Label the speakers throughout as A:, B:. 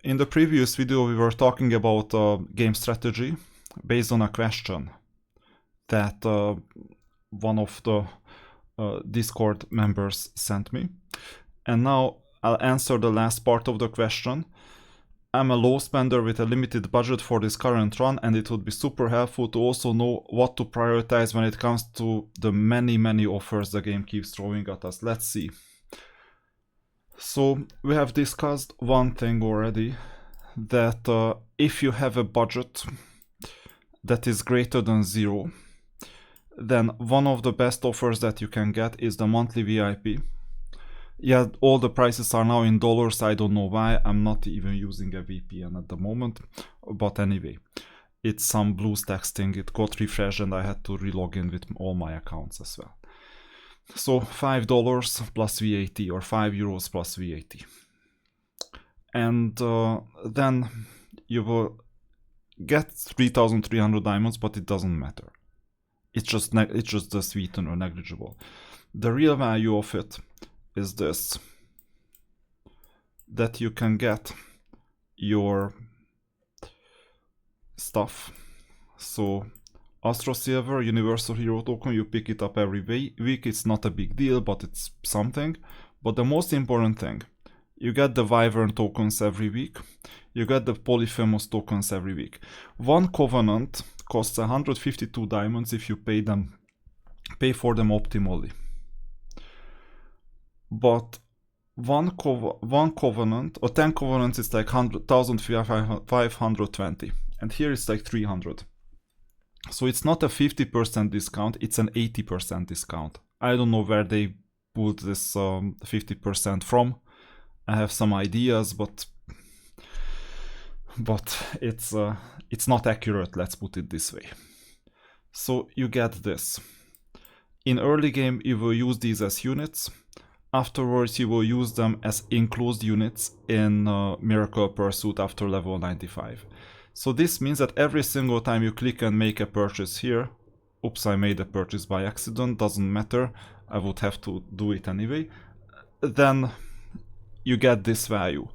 A: In the previous video, we were talking about game strategy based on a question that one of the Discord members sent me. And now I'll answer the last part of the question. I'm a low spender with a limited budget for this current run, and it would be super helpful to also know what to prioritize when it comes to the many offers the game keeps throwing at us. Let's see. So we have discussed one thing already, that if you have a budget that is greater than 0, then one of the best offers that you can get is the monthly VIP. Yeah, all the prices are now in dollars. I don't know why. I'm not even using a VPN at the moment. But anyway, it's some BlueStacks thing. It got refreshed and I had to relog in with all my accounts as well. So $5 plus VAT, or €5 plus VAT. And then you will get 3,300 diamonds, but it doesn't matter. It's just the sweetener, negligible. The real value of it is this, that you can get your stuff. So Astro Silver, Universal Hero Token, you pick it up every week. It's not a big deal, but it's something. But the most important thing, you get the Wyvern tokens every week. You get the Polyphemus tokens every week. One Covenant costs 152 diamonds if you pay for them optimally. But one Covenant, or 10 Covenants, is like 1,520. And here it's like 300. So it's not a 50% discount, it's an 80% discount. I don't know where they pulled this 50% from. I have some ideas, but it's not accurate, let's put it this way. So you get this. In early game, you will use these as units. Afterwards, you will use them as enclosed units in Miracle Pursuit after level 95. So this means that every single time you click and make a purchase here, oops, I made a purchase by accident, doesn't matter, I would have to do it anyway, then you get this value.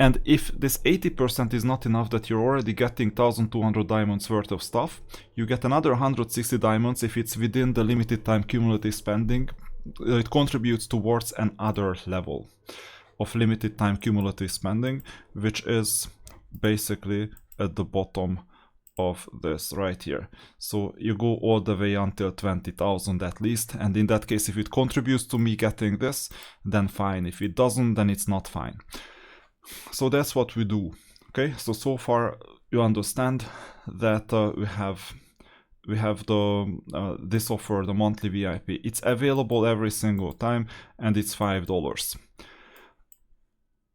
A: And if this 80% is not enough, that you're already getting 1,200 diamonds worth of stuff, you get another 160 diamonds if it's within the limited time cumulative spending. It contributes towards another level of limited time cumulative spending, which is basically at the bottom of this right here. So you go all the way until 20,000 at least, and in that case, if it contributes to me getting this, then fine. If it doesn't, then it's not fine. So that's what we do. Okay, so far you understand that we have the this offer, the monthly VIP. It's available every single time, and it's $5.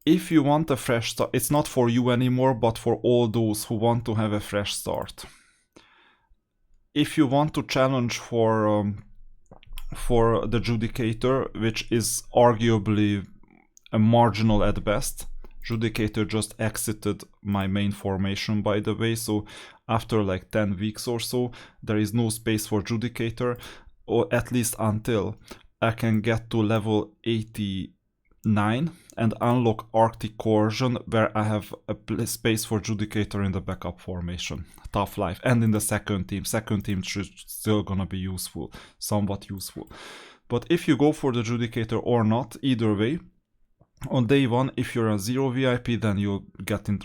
A: If you want a fresh start, it's not for you anymore, but for all those who want to have a fresh start. If you want to challenge for the Judicator, which is arguably a marginal at best. Judicator just exited my main formation, by the way, so after like 10 weeks or so, there is no space for Judicator, or at least until I can get to level 89 and unlock Arctic Coercion, where I have a space for Judicator in the backup formation. Tough life. And in the second team. Second team should still gonna be useful, somewhat useful. But if you go for the Judicator or not, either way, on day 1, if you're a 0 VIP, then you'll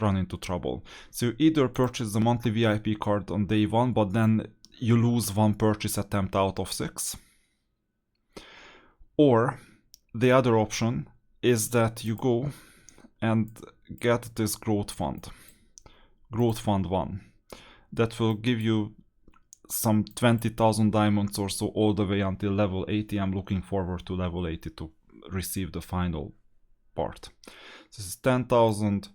A: run into trouble. So you either purchase the monthly VIP card on day 1, but then you lose 1 purchase attempt out of 6. Or the other option is that you go and get this Growth Fund 1, that will give you some 20,000 diamonds or so all the way until level 80. I'm looking forward to level 80 to receive the final part. This is 10,000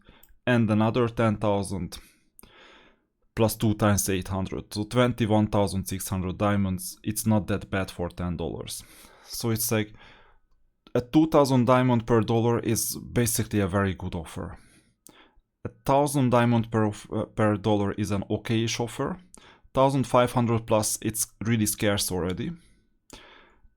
A: and another 10,000 plus 2 times 800, so 21,600 diamonds. It's not that bad for $10. So it's like a 2,000 diamond per dollar is basically a very good offer. 1,000 diamond per dollar is an okayish offer. 1,500 plus, it's really scarce already.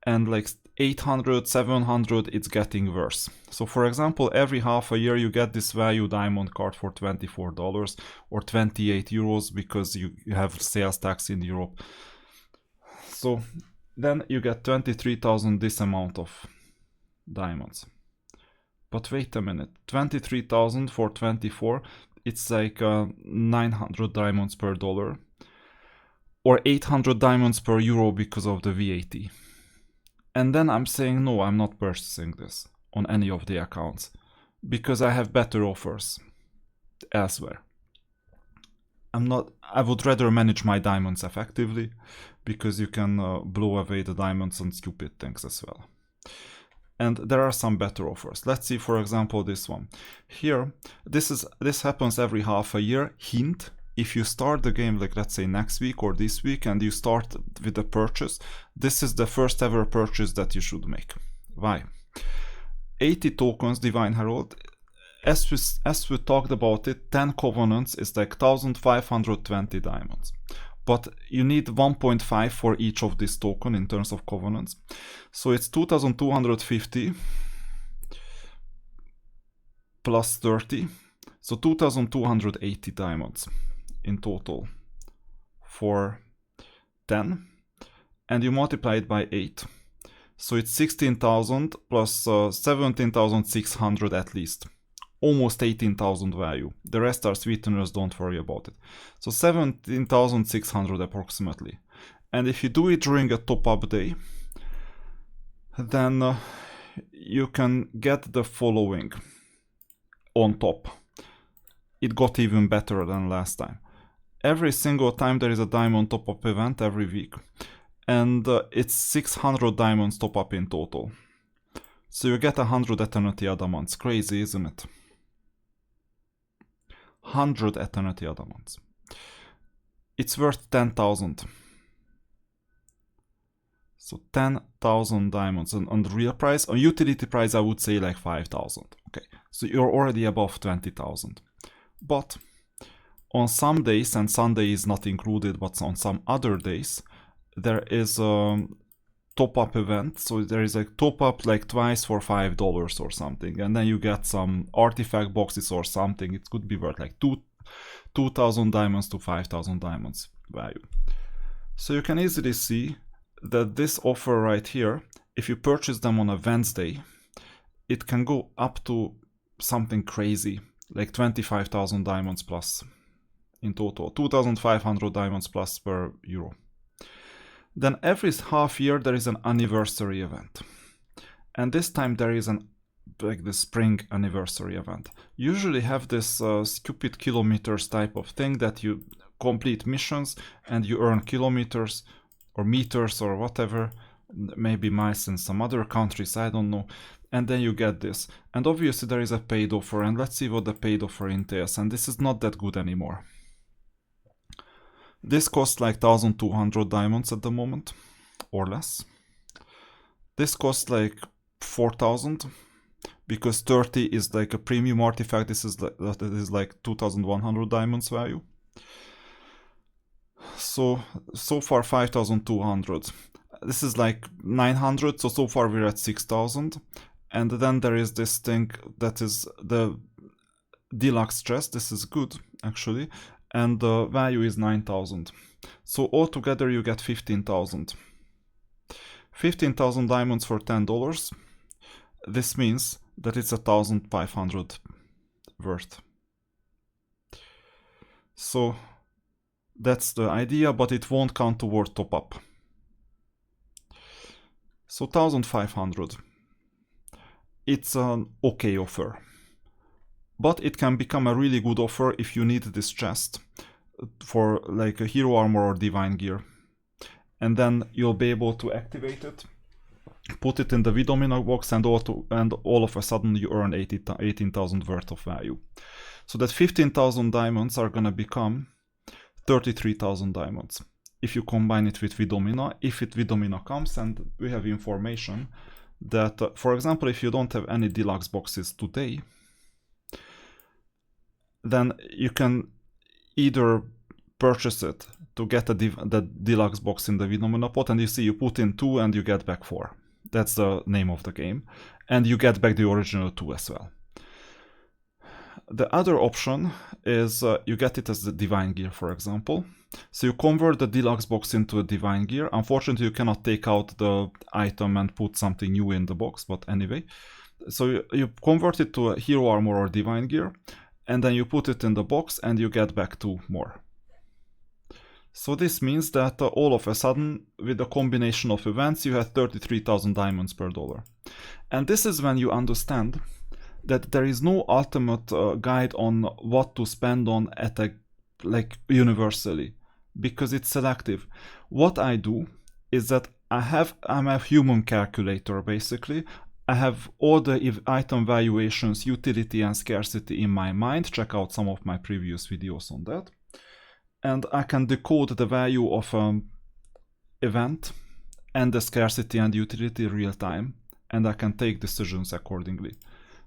A: And like 800, 700, it's getting worse. So for example, every half a year you get this value diamond card for $24 or 28 euros because you have sales tax in Europe. So then you get 23,000 this amount of diamonds. But wait a minute, 23,000 for 24, it's like 900 diamonds per dollar. Or 800 diamonds per euro because of the VAT. And then I'm saying, no, I'm not purchasing this on any of the accounts because I have better offers elsewhere. I would rather manage my diamonds effectively because you can blow away the diamonds on stupid things as well. And there are some better offers. Let's see, for example, this one. Here, this happens every half a year. Hint, if you start the game, like let's say next week or this week, and you start with a purchase, this is the first ever purchase that you should make. Why? 80 tokens, Divine Herald. As we talked about it, 10 covenants is like 1,520 diamonds. But you need 1.5 for each of this token in terms of covenants. So it's 2,250 plus 30. So 2,280 diamonds in total for 10. And you multiply it by 8. So it's 16,000 plus 17,600 at least. Almost 18,000 value. The rest are sweeteners, don't worry about it. So 17,600 approximately. And if you do it during a top-up day, then you can get the following on top. It got even better than last time. Every single time there is a diamond top-up event every week. And it's 600 diamonds top-up in total. So you get 100 Eternity Adamants. Crazy, isn't it? 100 Eternity Adamants. It's worth 10,000. So 10,000 diamonds. And on the real price, on utility price, I would say like 5,000. Okay, so you're already above 20,000. But on some days, and Sunday is not included, but on some other days, there is a top-up event. So there is a top-up like twice for $5 or something, and then you get some artifact boxes or something. It could be worth like 2,000 diamonds to 5,000 diamonds value. So you can easily see that this offer right here, if you purchase them on a Wednesday, it can go up to something crazy, like 25,000 diamonds plus in total, 2,500 diamonds plus per euro. Then every half year there is an anniversary event, and this time there is like the spring anniversary event. Usually have this stupid kilometers type of thing that you complete missions and you earn kilometers or meters or whatever, maybe miles in some other countries, I don't know, and then you get this. And obviously there is a paid offer, and let's see what the paid offer entails, and this is not that good anymore. This costs like 1,200 diamonds at the moment, or less. This costs like 4,000, because 30 is like a premium artifact. This is like 2,100 diamonds value. So far 5,200. This is like 900, so far we're at 6,000. And then there is this thing that is the deluxe chest. This is good, actually. And the value is 9,000. So altogether you get 15,000. 15,000 diamonds for $10. This means that it's 1,500 worth. So that's the idea, but it won't count toward top up. So 1,500. It's an okay offer. But it can become a really good offer if you need this chest for like a hero armor or divine gear. And then you'll be able to activate it, put it in the Vidomina box, and all of a sudden you earn 18,000 worth of value. So that 15,000 diamonds are gonna become 33,000 diamonds if you combine it with Vidomina, if Vidomina comes, and we have information that, for example, if you don't have any deluxe boxes today, then you can either purchase it to get the deluxe box in the Vidomina pot, and you see you put in 2 and you get back 4. That's the name of the game. And you get back the original 2 as well. The other option is you get it as the Divine Gear, for example. So you convert the deluxe box into a Divine Gear. Unfortunately, you cannot take out the item and put something new in the box, but anyway. So you convert it to a Hero Armor or Divine Gear, and then you put it in the box and you get back 2 more. So this means that all of a sudden, with the combination of events, you have 33,000 diamonds per dollar. And this is when you understand that there is no ultimate guide on what to spend on at a, like, universally, because it's selective. What I do is that I'm a human calculator, basically. I have all the item valuations, utility and scarcity in my mind. Check out some of my previous videos on that. And I can decode the value of an event and the scarcity and utility real time, and I can take decisions accordingly.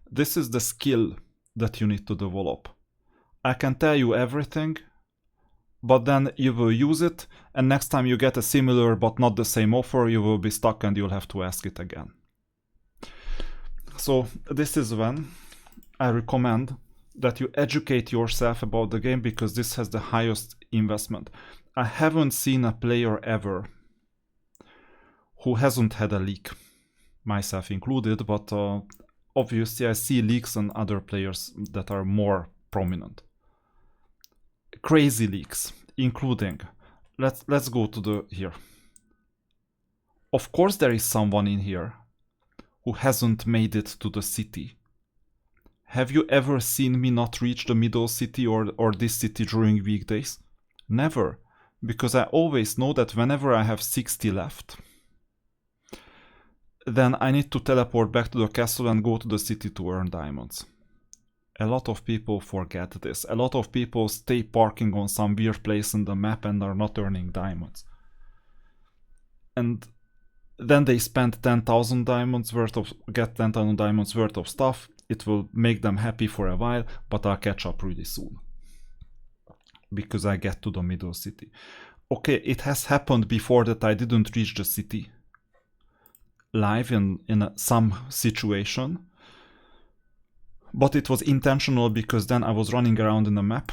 A: This is the skill that you need to develop. I can tell you everything, but then you will use it, and next time you get a similar but not the same offer, you will be stuck and you'll have to ask it again. So this is when I recommend that you educate yourself about the game, because this has the highest investment. I haven't seen a player ever who hasn't had a leak, myself included, but obviously I see leaks on other players that are more prominent. Crazy leaks, including, let's go to the here. Of course there is someone in here who hasn't made it to the city. Have you ever seen me not reach the middle city or this city during weekdays? Never, because I always know that whenever I have 60 left, then I need to teleport back to the castle and go to the city to earn diamonds. A lot of people forget this. A lot of people stay parking on some weird place in the map and are not earning diamonds. And then they spend 10,000 diamonds worth of, get 10,000 diamonds worth of stuff. It will make them happy for a while, but I'll catch up really soon, because I get to the middle city. Okay, it has happened before that I didn't reach the city live in some situation, but it was intentional, because then I was running around in the map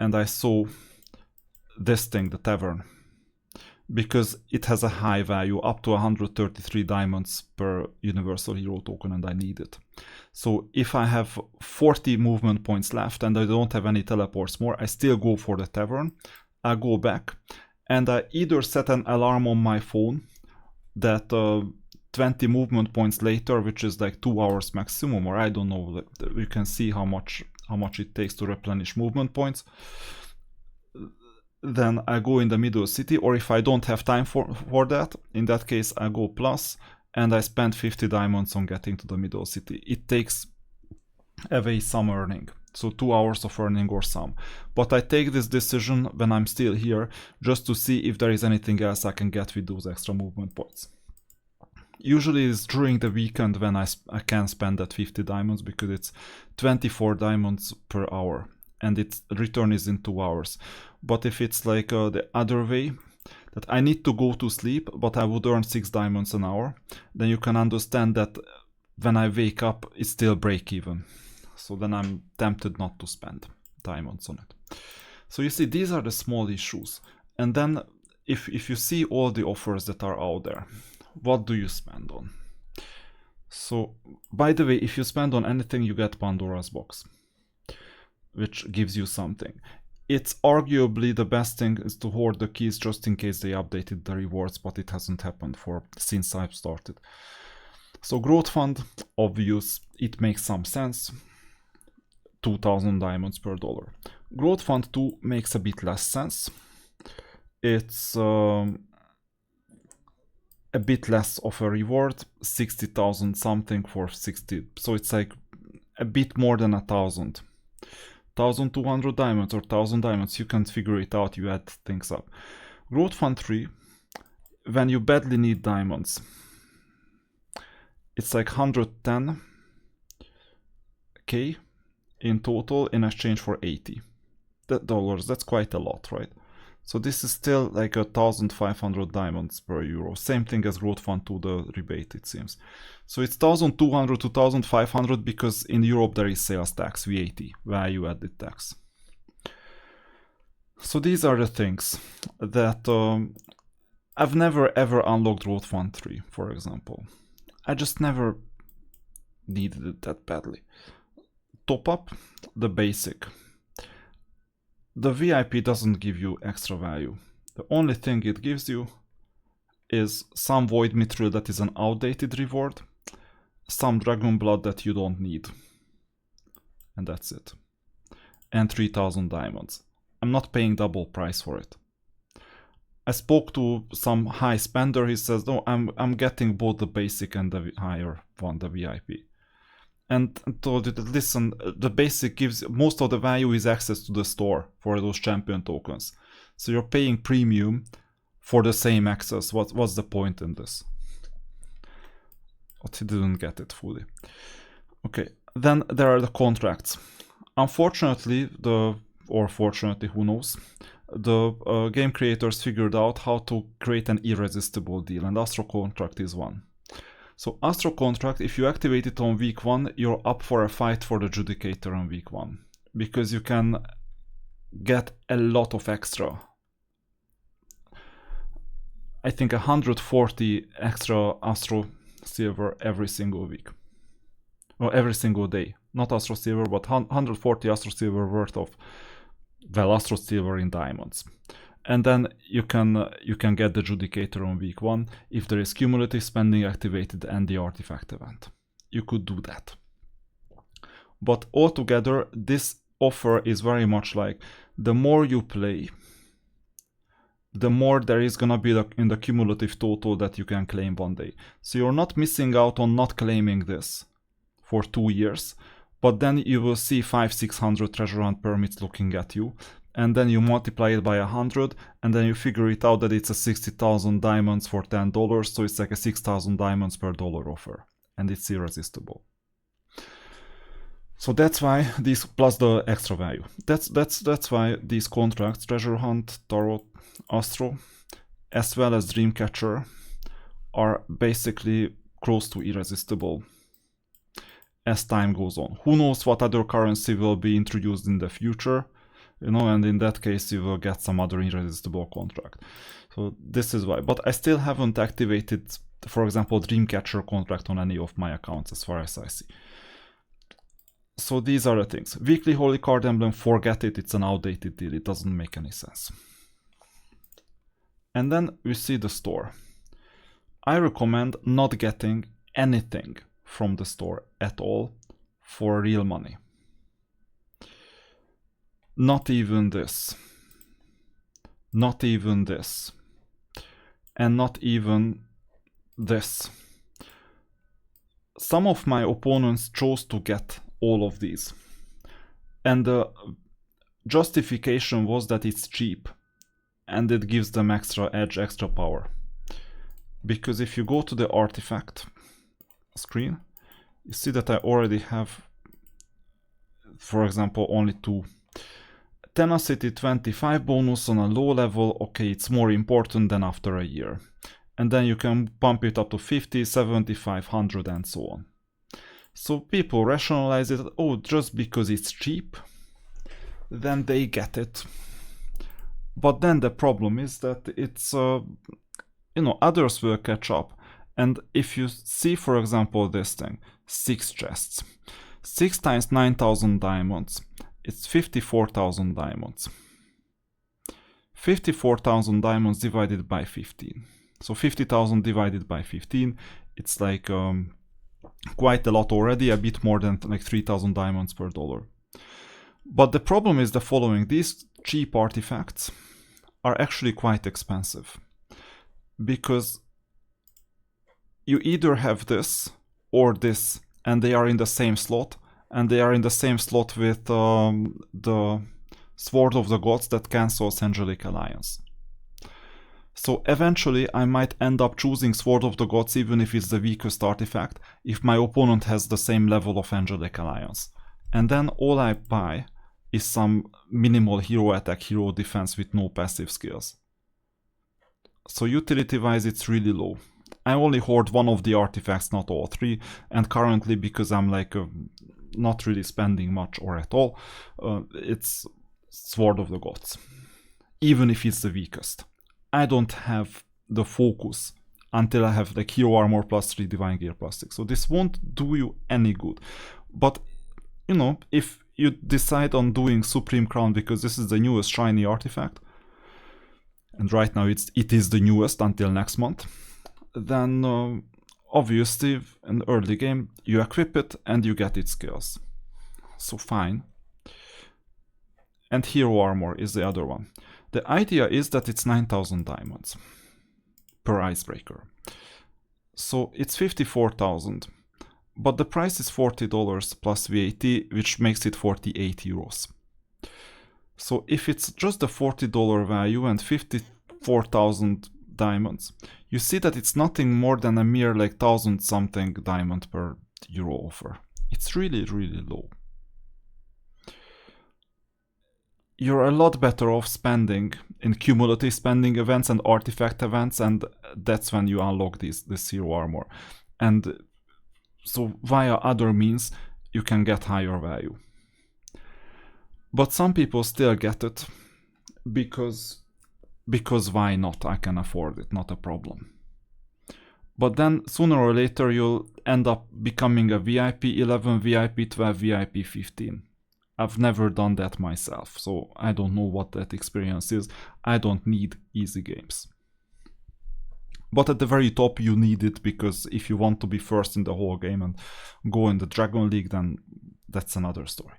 A: and I saw this thing, the tavern, because it has a high value, up to 133 diamonds per universal hero token, and I need it. So if I have 40 movement points left and I don't have any teleports more, I still go for the tavern. I go back and I either set an alarm on my phone that 20 movement points later, which is like 2 hours maximum, or I don't know, you can see how much it takes to replenish movement points. Then I go in the middle city, or if I don't have time for that, in that case I go plus and I spend 50 diamonds on getting to the middle city. It takes away some earning, so 2 hours of earning or some. But I take this decision when I'm still here, just to see if there is anything else I can get with those extra movement points. Usually it's during the weekend when I can spend that 50 diamonds, because it's 24 diamonds per hour and its return is in 2 hours. But if it's like the other way, that I need to go to sleep but I would earn 6 diamonds an hour, then you can understand that when I wake up it's still break even. So then I'm tempted not to spend diamonds on it. So you see, these are the small issues. And then if you see all the offers that are out there, what do you spend on? So, by the way, if you spend on anything, you get Pandora's box, which gives you something. It's arguably the best thing is to hoard the keys just in case they updated the rewards, but it hasn't happened since I've started. So Growth Fund, obvious, it makes some sense. 2,000 diamonds per dollar. Growth Fund 2 makes a bit less sense. It's a bit less of a reward, 60,000 something for 60, so it's like a bit more than 1,000. 1,200 diamonds or 1,000 diamonds, you can figure it out, you add things up. Growth Fund 3, when you badly need diamonds, it's like 110k in total in exchange for $80. That's quite a lot, right? So this is still like 1,500 diamonds per euro. Same thing as Growth Fund 2, the rebate, it seems. So it's 1,200 to 1,500 because in Europe there is sales tax, VAT, value added tax. So these are the things that I've never ever unlocked Growth Fund 3, for example. I just never needed it that badly. Top up, the basic. The VIP doesn't give you extra value. The only thing it gives you is some Void Mithril that is an outdated reward, some Dragon Blood that you don't need, and that's it. And 3,000 diamonds. I'm not paying double price for it. I spoke to some high spender, he says, no, I'm getting both the basic and the higher one, the VIP. And told you that, listen, the basic gives, most of the value is access to the store for those champion tokens. So you're paying premium for the same access. What's the point in this? But he didn't get it fully. Okay, then there are the contracts. Unfortunately, or fortunately, who knows, the game creators figured out how to create an irresistible deal, and Astro Contract is one. So Astro Contract, if you activate it on week 1, you're up for a fight for the Judicator on week 1. Because you can get a lot of extra. I think 140 extra Astro Silver every single week. Or every single day. Not Astro Silver, but 140 Astro Silver worth of, well, Astro Silver in diamonds. And then you can get the Judicator on week 1 if there is cumulative spending activated and the artifact event. You could do that. But altogether, this offer is very much like the more you play, the more there is gonna be in the cumulative total that you can claim one day. So you're not missing out on not claiming this for 2 years, but then you will see 500-600 treasure hunt permits looking at you. And then you multiply it by 100, and then you figure it out that it's a 60,000 diamonds for $10, so it's like a 6,000 diamonds per dollar offer, and it's irresistible. So that's why these, plus the extra value. That's why these contracts, Treasure Hunt, Tarot, Astro, as well as Dreamcatcher, are basically close to irresistible as time goes on. Who knows what other currency will be introduced in the future? You know, and in that case you will get some other irresistible contract. So this is why. But I still haven't activated, for example, Dreamcatcher contract on any of my accounts as far as I see. So these are the things. Weekly Holy Card Emblem, forget it, it's an outdated deal, it doesn't make any sense. And then we see the store. I recommend not getting anything from the store at all for real money. Not even this. Not even this. And not even this. Some of my opponents chose to get all of these. And the justification was that it's cheap. And it gives them extra edge, extra power. Because if you go to the artifact screen, you see that I already have, for example, only 2. Tenacity 25 bonus on a low level, okay, it's more important than after a year. And then you can pump it up to 50, 75, 100 and so on. So people rationalize it, oh, just because it's cheap, then they get it. But then the problem is that it's, you know, others will catch up. And if you see, for example, this thing, 6 chests, 6 times 9,000 diamonds, it's 54,000 diamonds. 54,000 diamonds divided by 15. So 50,000 divided by 15, it's like quite a lot already, a bit more than like 3,000 diamonds per dollar. But the problem is the following: these cheap artifacts are actually quite expensive. Because you either have this or this, and they are in the same slot, and they are in the same slot with the Sword of the Gods that cancels Angelic Alliance. So eventually I might end up choosing Sword of the Gods even if it's the weakest artifact, if my opponent has the same level of Angelic Alliance. And then all I buy is some minimal hero attack, hero defense with no passive skills. So utility wise it's really low. I only hoard one of the artifacts, not all three, and currently because I'm like not really spending much or at all, it's Sword of the Gods. Even if it's the weakest. I don't have the focus until I have like hero armor plus 3, divine gear plus 6. So this won't do you any good. But, you know, if you decide on doing Supreme Crown because this is the newest shiny artifact, and right now it is the newest until next month, then obviously in the early game you equip it and you get its skills. So fine. And hero armor is the other one. The idea is that it's 9,000 diamonds per icebreaker. So it's 54,000. But the price is $40 plus VAT, which makes it 48 euros. So if it's just the $40 value and 54,000 diamonds, you see that it's nothing more than a mere like 1,000 something diamond per euro offer. It's really, really low. You're a lot better off spending in cumulative spending events and artifact events, and that's when you unlock this hero armor. And so via other means you can get higher value. But some people still get it because why not? I can afford it, not a problem. But then sooner or later you'll end up becoming a VIP 11, VIP 12, VIP 15. I've never done that myself, so I don't know what that experience is. I don't need easy games. But at the very top you need it, because if you want to be first in the whole game and go in the Dragon League, then that's another story.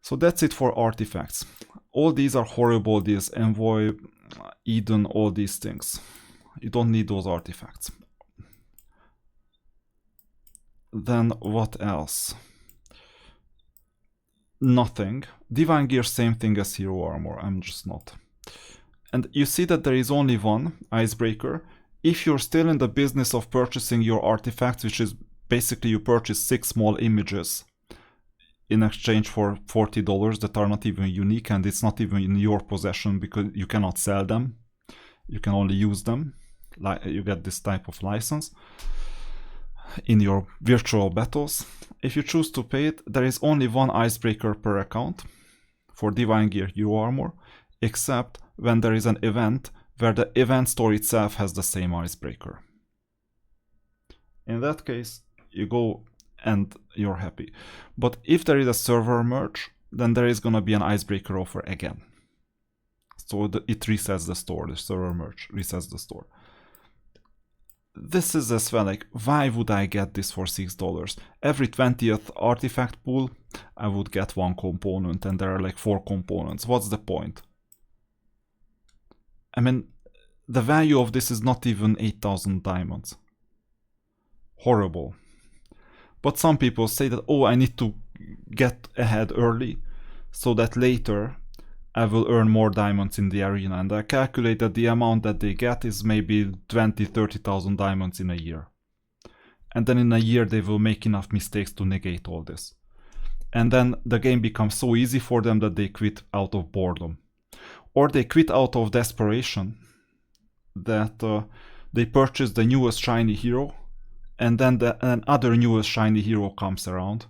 A: So that's it for artifacts. All these are horrible, these Envoy, Eden, all these things. You don't need those artifacts. Then what else? Nothing. Divine Gear, same thing as hero armor, I'm just not. And you see that there is only one icebreaker. If you're still in the business of purchasing your artifacts, which is basically you purchase 6 small images in exchange for $40 that are not even unique, and it's not even in your possession because you cannot sell them. You can only use them. Like you get this type of license in your virtual battles. If you choose to pay it, there is only one icebreaker per account for Divine Gear Hero Armor, except when there is an event where the event store itself has the same icebreaker. In that case, you go and you're happy. But if there is a server merge, then there is gonna be an icebreaker offer again. So it resets the store, the server merge resets the store. This is as well, like, why would I get this for $6? Every 20th artifact pool, I would get 1 component, and there are like 4 components. What's the point? I mean, the value of this is not even 8,000 diamonds. Horrible. But some people say that, oh, I need to get ahead early so that later I will earn more diamonds in the arena, and I calculate that the amount that they get is maybe 20,000-30,000 diamonds in a year. And then in a year they will make enough mistakes to negate all this. And then the game becomes so easy for them that they quit out of boredom. Or they quit out of desperation, that they purchase the newest shiny hero, and then another newest shiny hero comes around,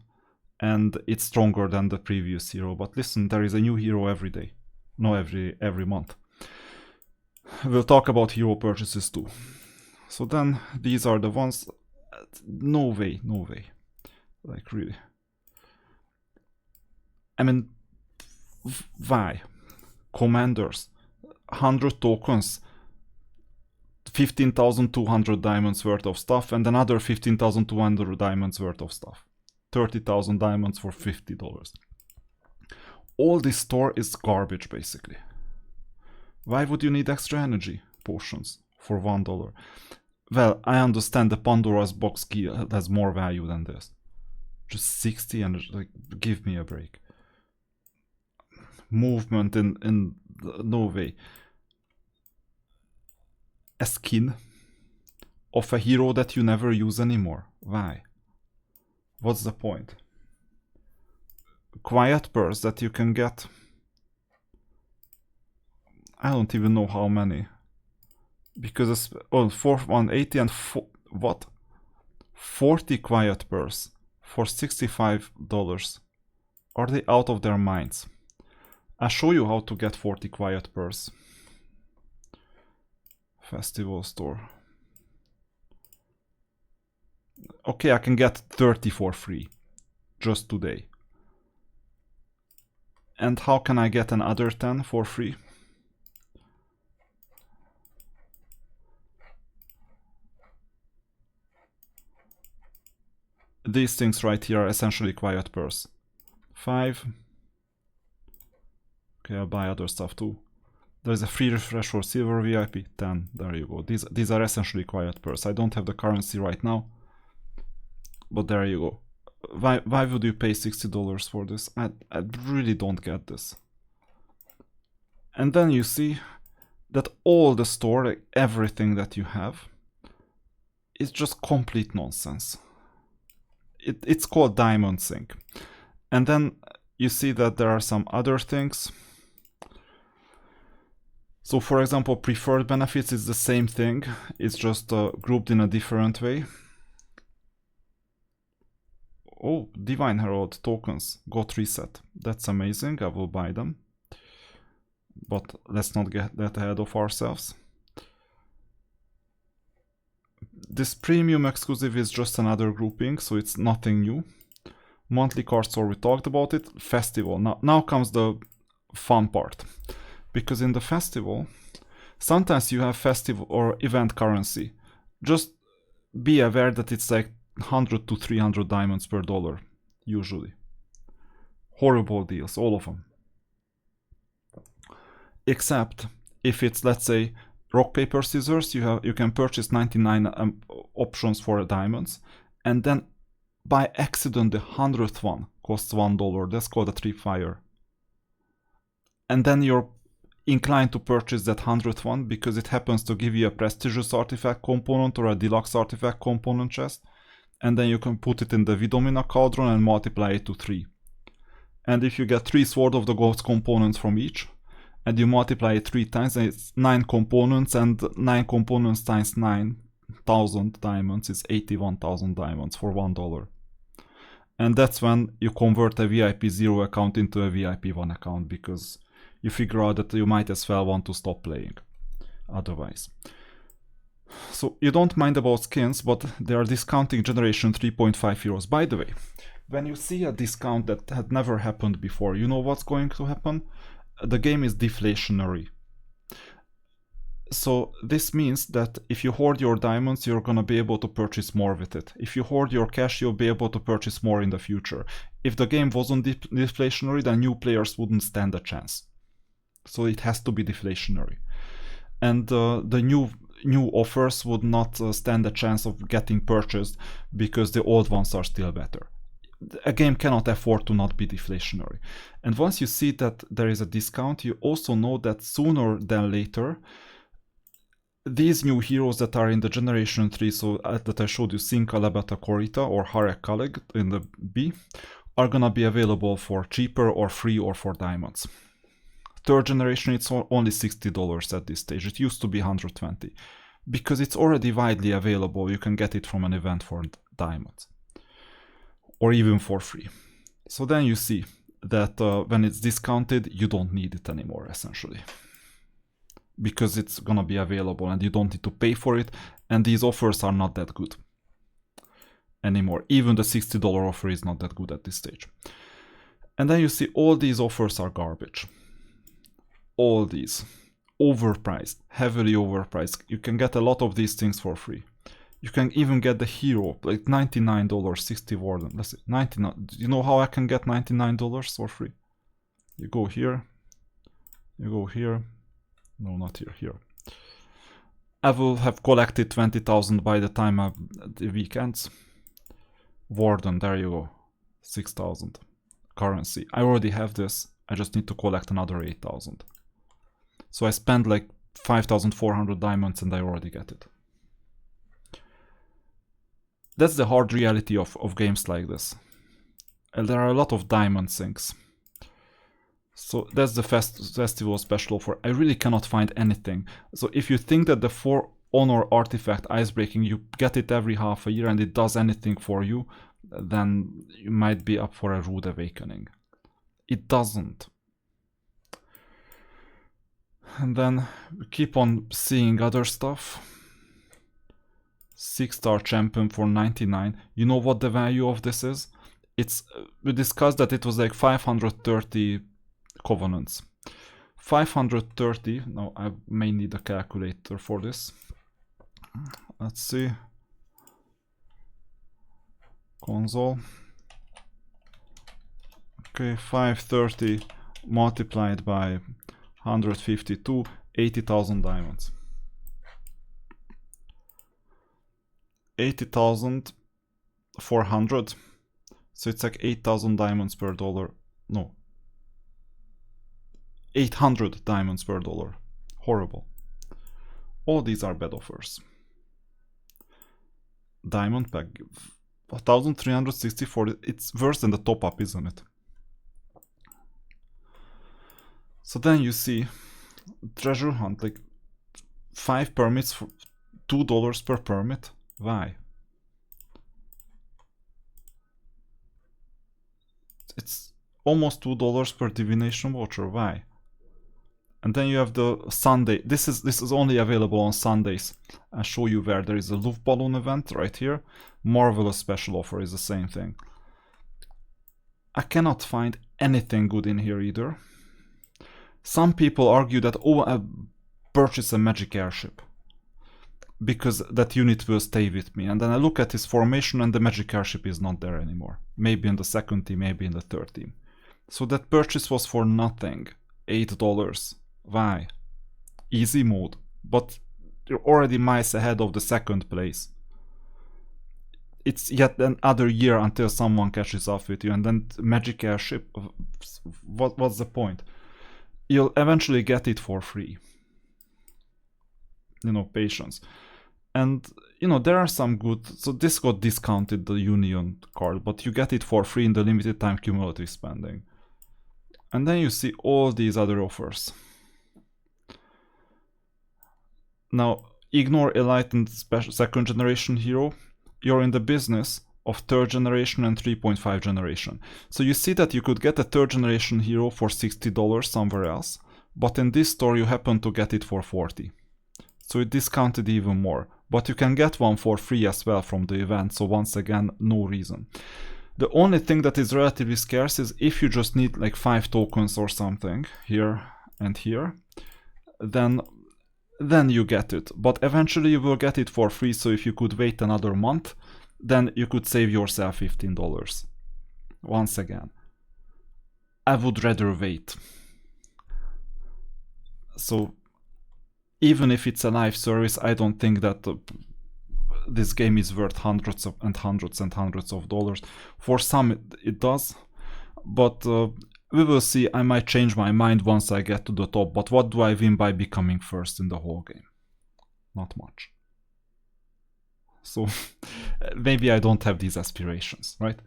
A: and it's stronger than the previous hero. But listen, there is a new hero every day. No, every month. We'll talk about hero purchases too. So then these are the ones. No way, no way. Like, really. I mean, why? Commanders, 100 tokens, 15,200 diamonds worth of stuff, and another 15,200 diamonds worth of stuff. 30,000 diamonds for $50. All this store is garbage, basically. Why would you need extra energy potions for $1? Well, I understand the Pandora's box key has more value than this. Just 60 and like, give me a break. Movement in no way. A skin of a hero that you never use anymore. Why? What's the point? quiet purse that you can get. I don't even know how many. Because it's 180 and what? 40 quiet purse for $65. Are they out of their minds? I'll show you how to get 40 quiet purse. Festival store. Okay, I can get 30 for free. Just today. And how can I get another 10 for free? These things right here are essentially quiet purse. 5. Okay, I'll buy other stuff too. There's a free refresh for silver VIP. 10. There you go. These are essentially quiet purse. I don't have the currency right now. But there you go. Why would you pay $60 for this? I really don't get this. And then you see that all the store, like everything that you have, is just complete nonsense. It's called Diamond Sync. And then you see that there are some other things. So for example, preferred benefits is the same thing. It's just grouped in a different way. Oh, Divine Herald tokens got reset. That's amazing. I will buy them. But let's not get that ahead of ourselves. This premium exclusive is just another grouping, so it's nothing new. Monthly card store, we talked about it. Festival. Now comes the fun part. Because in the festival, sometimes you have festival or event currency. Just be aware that it's like 100 to 300 diamonds per dollar, usually. Horrible deals, all of them. Except if it's, let's say, rock, paper, scissors, you can purchase 99 options for diamonds, and then by accident the 100th one costs $1. That's called a tripwire. And then you're inclined to purchase that 100th one because it happens to give you a prestigious artifact component or a deluxe artifact component chest, and then you can put it in the Vidomina cauldron and multiply it to 3. And if you get 3 Sword of the Gods components from each, and you multiply it 3 times, and it's 9 components, and 9 components times 9,000 diamonds is 81,000 diamonds for $1. And that's when you convert a VIP 0 account into a VIP 1 account, because you figure out that you might as well want to stop playing otherwise. So you don't mind about skins, but they are discounting generation 3.5 euros. By the way, when you see a discount that had never happened before, you know what's going to happen? The game is deflationary. So this means that if you hoard your diamonds, you're gonna be able to purchase more with it. If you hoard your cash, you'll be able to purchase more in the future. If the game wasn't deflationary, then new players wouldn't stand a chance. So it has to be deflationary. And the new offers would not stand a chance of getting purchased because the old ones are still better. A game cannot afford to not be deflationary. And once you see that there is a discount, you also know that sooner than later, these new heroes that are in the Generation 3, so that I showed you, Sinka, Lebeta, Korita, or Harek Kaleg in the B, are gonna be available for cheaper or free or for diamonds. Third generation, it's only $60 at this stage. It used to be 120. Because it's already widely available, you can get it from an event for diamonds. Or even for free. So then you see that when it's discounted, you don't need it anymore, essentially. Because it's gonna be available and you don't need to pay for it, and these offers are not that good anymore. Even the $60 offer is not that good at this stage. And then you see all these offers are garbage. All these. Overpriced. Heavily overpriced. You can get a lot of these things for free. You can even get the hero, like $99, 60 Warden. Let's see, 99. Do you know how I can get $99 for free? You go here. You go here. No, not here. Here. I will have collected 20,000 by the time the weekends. Warden, there you go. 6,000. Currency. I already have this. I just need to collect another 8,000. So I spend like 5,400 diamonds and I already get it. That's the hard reality of games like this. And there are a lot of diamond things. So that's the festival special offer. I really cannot find anything. So if you think that the For Honor artifact Icebreaking, you get it every half a year and it does anything for you, then you might be up for a Rude Awakening. It doesn't. And then we keep on seeing other stuff. 6-star champion for 99. You know what the value of this is? It's we discussed that it was like 530 covenants. 530. Now I may need a calculator for this. Let's see. Console. Okay, 530 multiplied by 152, 80,000 diamonds. 80,400. So it's like 8,000 diamonds per dollar. No. 800 diamonds per dollar. Horrible. All these are bad offers. Diamond pack. 1,364. It's worse than the top up, isn't it? So then you see treasure hunt, like 5 permits for $2 per permit. Why? It's almost $2 per divination voucher. Why? And then you have the Sunday. This is only available on Sundays. I'll show you where there is a Luftballon event right here. Marvelous special offer is the same thing. I cannot find anything good in here either. Some people argue that, oh, I purchase a magic airship because that unit will stay with me. And then I look at his formation and the magic airship is not there anymore. Maybe in the second team, maybe in the third team. So that purchase was for nothing. $8. Why? Easy mode. But you're already miles ahead of the second place. It's yet another year until someone catches up with you. And then magic airship, what's the point? You'll eventually get it for free. You know, patience. And, you know, there are some good... So this got discounted, the Union card, but you get it for free in the limited time cumulative spending. And then you see all these other offers. Now, ignore Enlightened second generation hero. You're in the business of third generation and 3.5 generation. So you see that you could get a third generation hero for $60 somewhere else, but in this store you happen to get it for $40. So it discounted even more. But you can get one for free as well from the event, so once again, no reason. The only thing that is relatively scarce is if you just need like 5 tokens or something, here and here, then you get it. But eventually you will get it for free, so if you could wait another month, then you could save yourself $15. Once again, I would rather wait. So even if it's a live service, I don't think that this game is worth hundreds and hundreds of dollars. For some it does, but we will see. I might change my mind once I get to the top, but what do I win by becoming first in the whole game? Not much. So maybe I don't have these aspirations, right?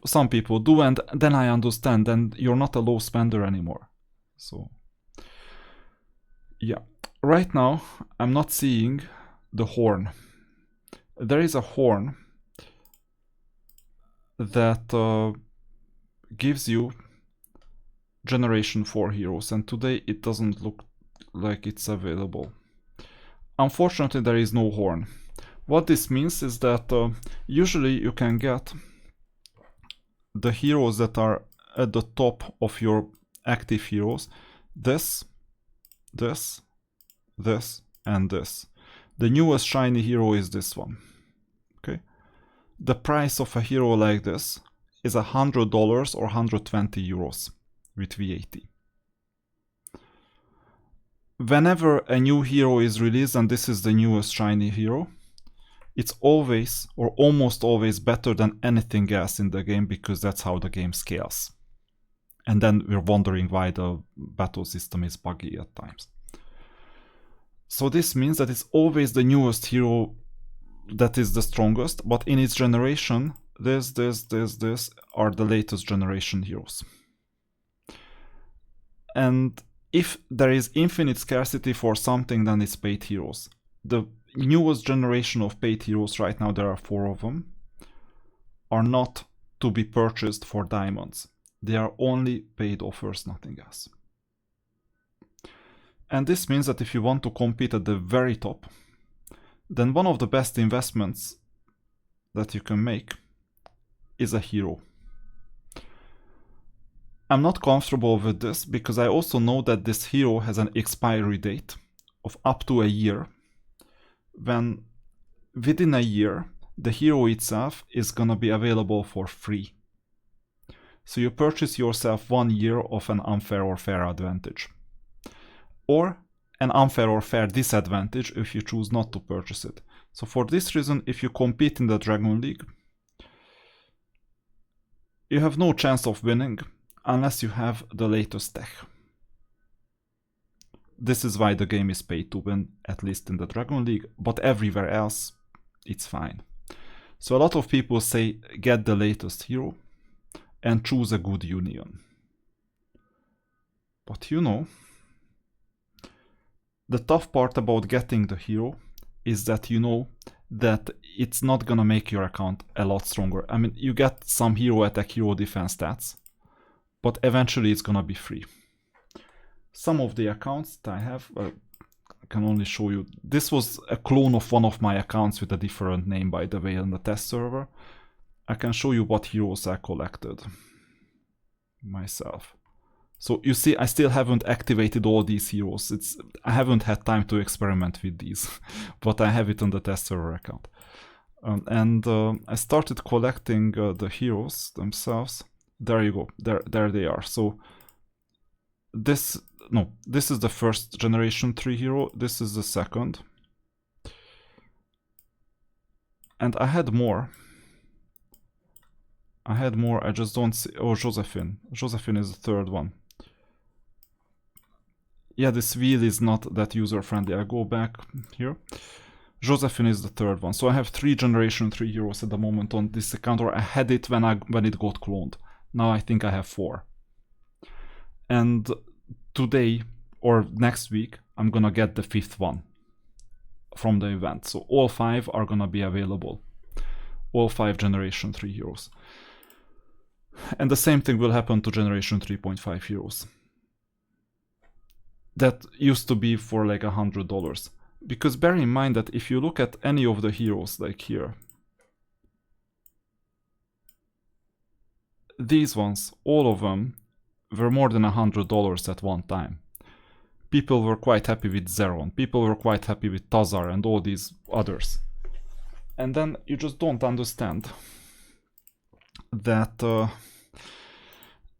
A: Some people do, and then I understand, then you're not a low spender anymore. So yeah, right now I'm not seeing the horn. There is a horn that gives you generation 4 heroes, and today it doesn't look like it's available. Unfortunately, there is no horn. What this means is that usually you can get the heroes that are at the top of your active heroes. This, and this. The newest shiny hero is this one. Okay. The price of a hero like this is $100 or 120 euros with VAT. Whenever a new hero is released, and this is the newest shiny hero, it's always or almost always better than anything else in the game, because that's how the game scales. And then we're wondering why the battle system is buggy at times. So this means that it's always the newest hero that is the strongest, but in its generation this are the latest generation heroes. And if there is infinite scarcity for something, then it's paid heroes. The newest generation of paid heroes right now, there are 4 of them, are not to be purchased for diamonds. They are only paid offers, nothing else. And this means that if you want to compete at the very top, then one of the best investments that you can make is a hero. I'm not comfortable with this because I also know that this hero has an expiry date of up to a year, when within a year the hero itself is gonna be available for free. So you purchase yourself 1 year of an unfair or fair advantage, or an unfair or fair disadvantage if you choose not to purchase it. So for this reason, if you compete in the Dragon League, you have no chance of winning unless you have the latest tech. This is why the game is paid to win, at least in the Dragon League, but everywhere else it's fine. So a lot of people say get the latest hero and choose a good union. But you know, the tough part about getting the hero is that you know that it's not gonna make your account a lot stronger. I mean, you get some hero attack, hero defense stats, but eventually it's gonna be free. Some of the accounts that I have, I can only show you. This was a clone of one of my accounts with a different name, by the way, on the test server. I can show you what heroes I collected myself. So you see, I still haven't activated all these heroes. I haven't had time to experiment with these, but I have it on the test server account. I started collecting the heroes themselves. There you go. There they are. So this is the first generation 3 hero. This is the second. And I had more. I just don't see. Oh, Josephine. Josephine is the third one. Yeah, this wheel is not that user-friendly. I go back here. Josephine is the third one. So I have 3 generation 3 heroes at the moment on this account, or I had it when it got cloned. Now I think I have 4. And today or next week, I'm gonna get the 5th one from the event. So all 5 are gonna be available. All 5 generation 3 heroes. And the same thing will happen to generation 3.5 heroes. That used to be for like $100. Because bear in mind that if you look at any of the heroes like here, these ones, all of them, were more than $100 at one time. People were quite happy with Zeron, people were quite happy with Tazar and all these others. And then you just don't understand that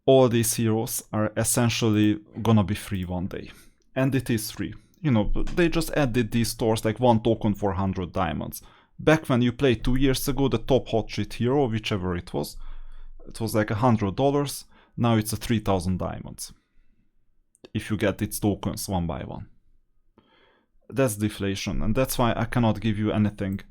A: all these heroes are essentially gonna be free one day. And it is free. You know, they just added these stores like 1 token for 100 diamonds. Back when you played 2 years ago, the top hot shit hero, whichever it was like $100. Now it's a 3,000 diamonds. If you get its tokens one by one. That's deflation, and that's why I cannot give you anything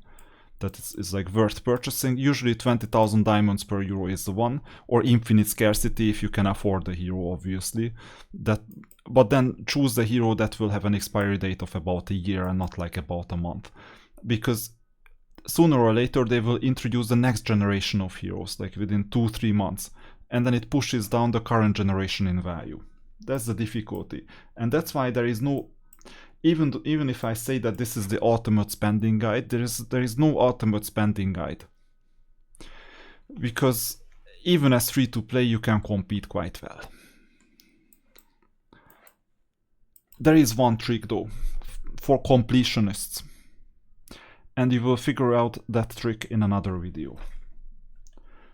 A: that is like worth purchasing. Usually 20,000 diamonds per euro is the one, or infinite scarcity if you can afford the hero, obviously. But then choose the hero that will have an expiry date of about a year and not like about a month. Because sooner or later they will introduce the next generation of heroes, like within 2-3 months. And then it pushes down the current generation in value. That's the difficulty. And that's why there is no... Even if I say that this is the ultimate spending guide, there is no ultimate spending guide. Because even as free to play, you can compete quite well. There is one trick though, for completionists. And you will figure out that trick in another video.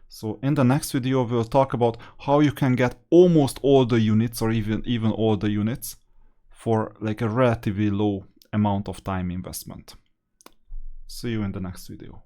A: So in the next video, we'll talk about how you can get almost all the units, or even all the units, for like a relatively low amount of time investment. See you in the next video.